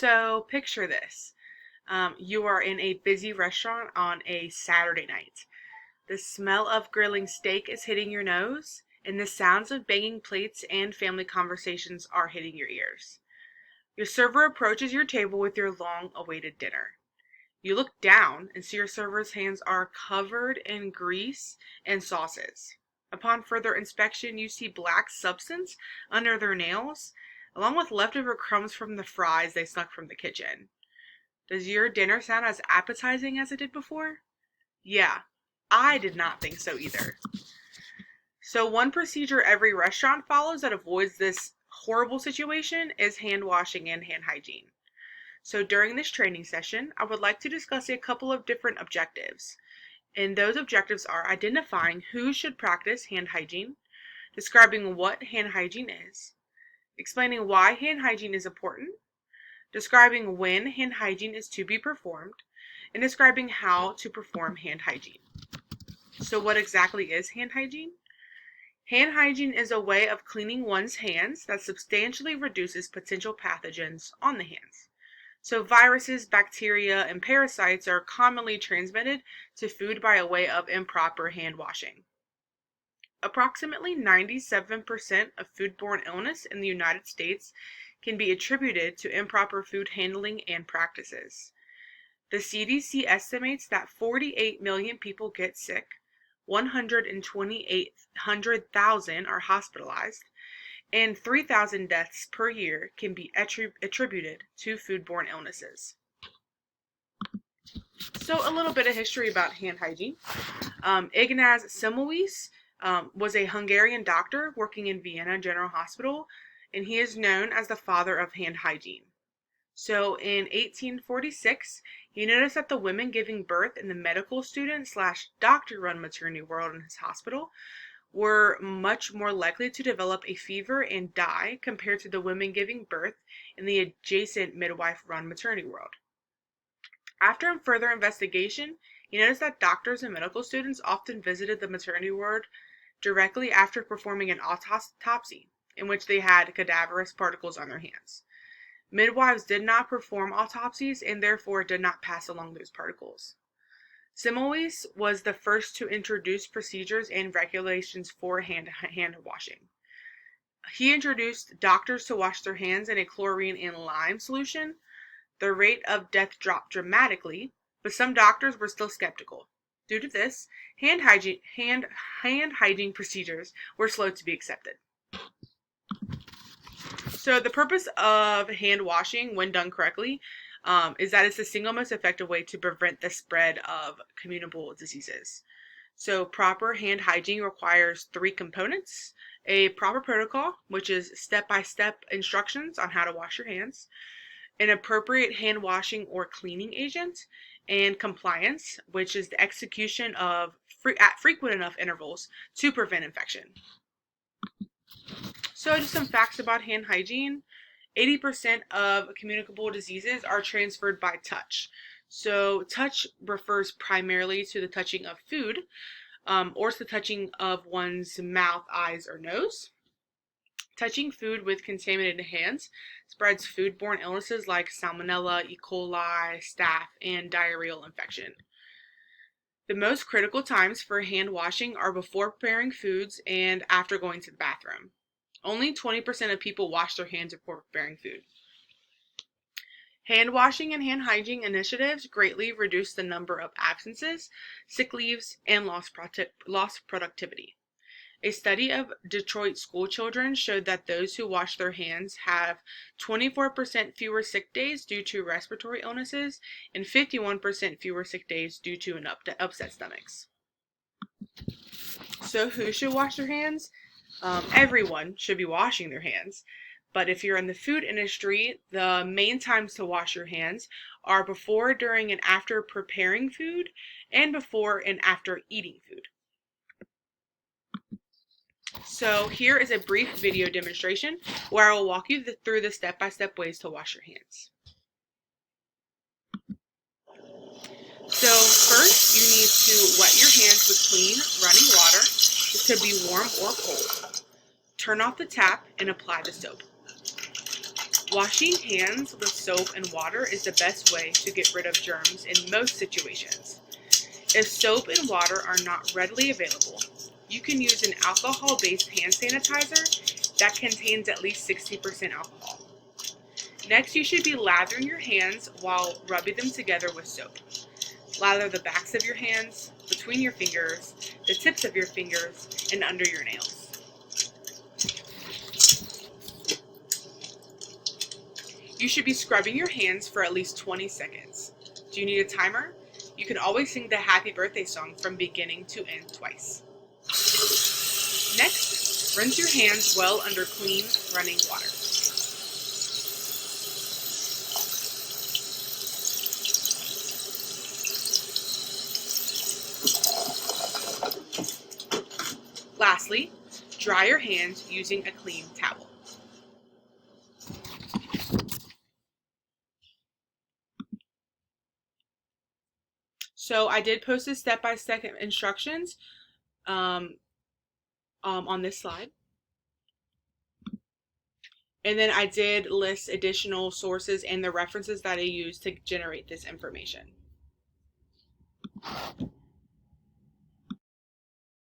So picture this. You are in a busy restaurant on a Saturday night. The smell of grilling steak is hitting your nose, and the sounds of banging plates and family conversations are hitting your ears. Your server approaches your table with your long-awaited dinner. You look down and see your server's hands are covered in grease and sauces. Upon further inspection, you see black substance under their nails, along with leftover crumbs from the fries they snuck from the kitchen. Does your dinner sound as appetizing as it did before? Yeah, I did not think so either. So one procedure every restaurant follows that avoids this horrible situation is hand washing and hand hygiene. So during this training session, I would like to discuss a couple of different objectives. And those objectives are identifying who should practice hand hygiene, describing what hand hygiene is, explaining why hand hygiene is important, describing when hand hygiene is to be performed, and describing how to perform hand hygiene. So what exactly is hand hygiene? Hand hygiene is a way of cleaning one's hands that substantially reduces potential pathogens on the hands. So viruses, bacteria, and parasites are commonly transmitted to food by a way of improper hand washing. Approximately 97% of foodborne illness in the United States can be attributed to improper food handling and practices. The CDC estimates that 48 million people get sick, 128,000 are hospitalized, and 3,000 deaths per year can be attributed to foodborne illnesses. So a little bit of history about hand hygiene. Ignaz Semmelweis was a Hungarian doctor working in Vienna General Hospital, and he is known as the father of hand hygiene. So in 1846, he noticed that the women giving birth in the medical student / doctor-run maternity ward in his hospital were much more likely to develop a fever and die compared to the women giving birth in the adjacent midwife-run maternity ward. After further investigation, he noticed that doctors and medical students often visited the maternity ward directly after performing an autopsy, in which they had cadaverous particles on their hands. Midwives did not perform autopsies and therefore did not pass along those particles. Semmelweis was the first to introduce procedures and regulations for hand washing. He introduced doctors to wash their hands in a chlorine and lime solution. The rate of death dropped dramatically, but some doctors were still skeptical. Due to this, hand hygiene procedures were slow to be accepted. So the purpose of hand washing, when done correctly, is that it's the single most effective way to prevent the spread of communicable diseases. So proper hand hygiene requires 3 components: a proper protocol, which is step-by-step instructions on how to wash your hands, an appropriate hand washing or cleaning agent, and compliance, which is the execution of at frequent enough intervals to prevent infection. So just some facts about hand hygiene. 80% of communicable diseases are transferred by touch. So touch refers primarily to the touching of food, or the touching of one's mouth, eyes, or nose. Touching food with contaminated hands spreads foodborne illnesses like Salmonella, E. coli, staph, and diarrheal infection. The most critical times for hand washing are before preparing foods and after going to the bathroom. Only 20% of people wash their hands before preparing food. Hand washing and hand hygiene initiatives greatly reduce the number of absences, sick leaves, and lost productivity. A study of Detroit school children showed that those who wash their hands have 24% fewer sick days due to respiratory illnesses and 51% fewer sick days due to an upset stomachs. So who should wash their hands? Everyone should be washing their hands. But if you're in the food industry, the main times to wash your hands are before, during, and after preparing food, and before and after eating food. So here is a brief video demonstration where I will walk you through the step-by-step ways to wash your hands. So first, you need to wet your hands with clean, running water. It could be warm or cold. Turn off the tap and apply the soap. Washing hands with soap and water is the best way to get rid of germs in most situations. If soap and water are not readily available, you can use an alcohol-based hand sanitizer that contains at least 60% alcohol. Next, you should be lathering your hands while rubbing them together with soap. Lather the backs of your hands, between your fingers, the tips of your fingers, and under your nails. You should be scrubbing your hands for at least 20 seconds. Do you need a timer? You can always sing the happy birthday song from beginning to end twice. Next, rinse your hands well under clean, running water. Lastly, dry your hands using a clean towel. So I did post a step-by-step instructions on this slide. And then I did list additional sources and the references that I used to generate this information.